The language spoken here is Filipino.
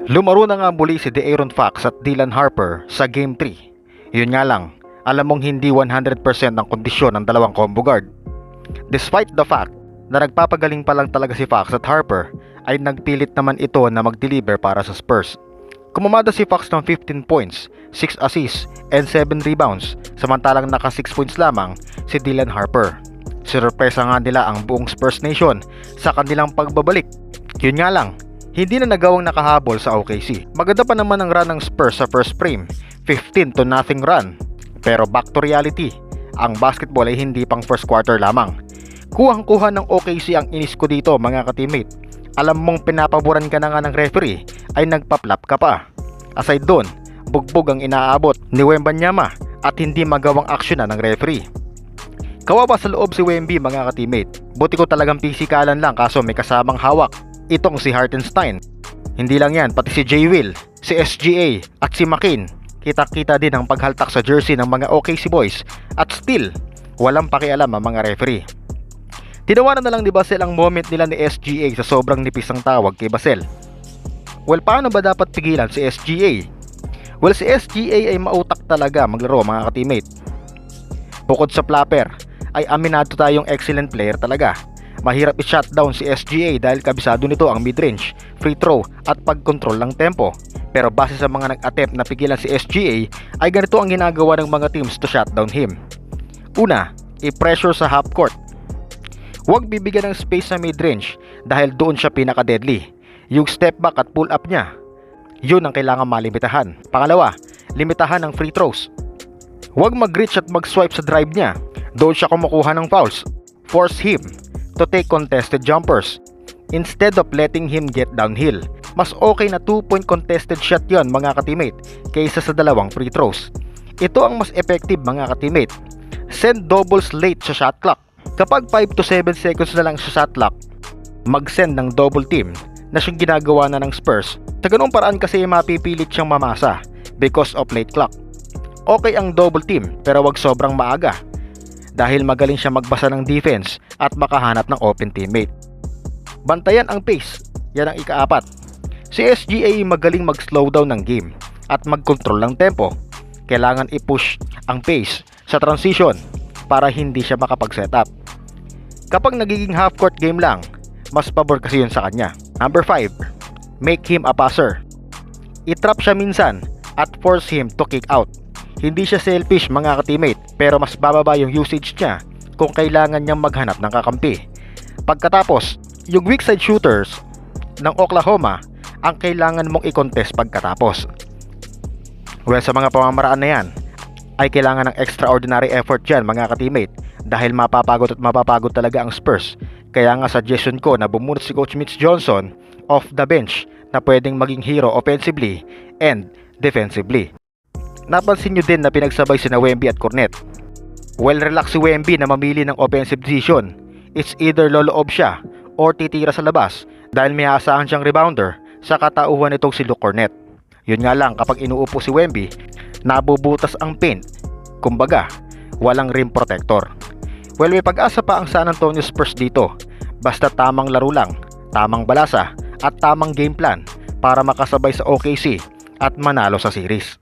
Lumaro na nga muli si De'Aaron Fox at Dylan Harper sa Game 3. Yun nga lang, alam mong hindi 100% ang kondisyon ng dalawang combo guard. Despite the fact na nagpapagaling pa lang talaga si Fox at Harper, ay nagpilit naman ito na mag-deliver para sa Spurs. Kumamada si Fox ng 15 points, 6 assists, and 7 rebounds, samantalang naka 6 points lamang si Dylan Harper. Sinurpresa nga nila ang buong Spurs Nation sa kanilang pagbabalik. Yun nga lang, hindi na nagawang nakahabol sa OKC. Maganda pa naman ang run ng Spurs sa first frame, 15-0 run. Pero back to reality, ang basketball ay hindi pang first quarter lamang. Kuhang-kuha ng OKC ang inis ko dito mga ka-teammate. Alam mong pinapaboran ka na nga ng referee ay nagpa-flop ka pa. Aside doon, bugbog ang inaabot ni Wembanyama at hindi magawang aksyon na ng referee. Kawawa sa loob si Wemby mga ka-teammate. Buti ko talagang pisikalan lang kaso may kasamang hawak. Itong si Hartenstein. Hindi lang yan, pati si J. Will, si SGA at si McCain. Kita-kita din ang paghaltak sa jersey ng mga OKC boys at still, walang pakialam ang mga referee. Tinawanan na lang ni Basel ang moment nila ni SGA sa sobrang nipis ng tawag kay Basel. Well, paano ba dapat pigilan si SGA? Well, si SGA ay mautak talaga maglaro mga ka-teammate. Bukod sa flapper, ay aminado tayong excellent player talaga. Mahirap i-shutdown si SGA dahil kabisado nito ang midrange, free throw at pag-control ng tempo. Pero base sa mga nag-attempt na pigilan si SGA, ay ganito ang ginagawa ng mga teams to shutdown him. Una, i-pressure sa half court. Huwag bibigyan ng space sa midrange dahil doon siya pinaka-deadly. Yung step back at pull up niya, yun ang kailangan malimitahan. Pangalawa, limitahan ng free throws. Huwag mag-reach at mag-swipe sa drive niya. Doon siya kumukuha ng fouls. Force him to take contested jumpers instead of letting him get downhill. Mas okay na 2-point contested shot yon mga ka-teammate kaysa sa dalawang free throws. Ito ang mas effective mga ka-teammate. Send doubles late sa shot clock. Kapag 5 to 7 seconds na lang sa shot clock, mag-send ng double team na siyang ginagawa na ng Spurs. Sa ganung paraan kasi mapipilit siyang mamasa because of late clock. Okay ang double team pero wag sobrang maaga dahil magaling siya magbasa ng defense at makahanap ng open teammate. Bantayan ang pace, yan ang ika-4. Si SGA magaling mag-slow down ng game at mag-control ng tempo. Kailangan i-push ang pace sa transition para hindi siya makapag-setup. Kapag nagiging half-court game lang, mas pabor kasi yun sa kanya. Number 5, make him a passer. I-trap siya minsan at force him to kick out. Hindi siya selfish mga ka-teammate, pero mas bababa yung usage niya kung kailangan niyang maghanap ng kakampi. Pagkatapos, yung weak side shooters ng Oklahoma ang kailangan mong i-contest pagkatapos. Well, sa mga pamamaraan na yan, ay kailangan ng extraordinary effort yan mga ka-teammate dahil mapapagod talaga ang Spurs. Kaya nga suggestion ko na bumunot si Coach Mitch Johnson off the bench na pwedeng maging hero offensively and defensively. Napansin nyo din na pinagsabay sina Wemby at Cornet. Well, relax si Wemby na mamili ng offensive decision. It's either loloob siya or titira sa labas dahil may aasahan siyang rebounder sa katauhan nitong si Luke Cornet. Yun nga lang, kapag inuupo si Wemby, nabubutas ang paint. Kumbaga, walang rim protector. Well, may pag-asa pa ang San Antonio Spurs dito. Basta tamang laro lang, tamang balasa at tamang game plan para makasabay sa OKC at manalo sa series.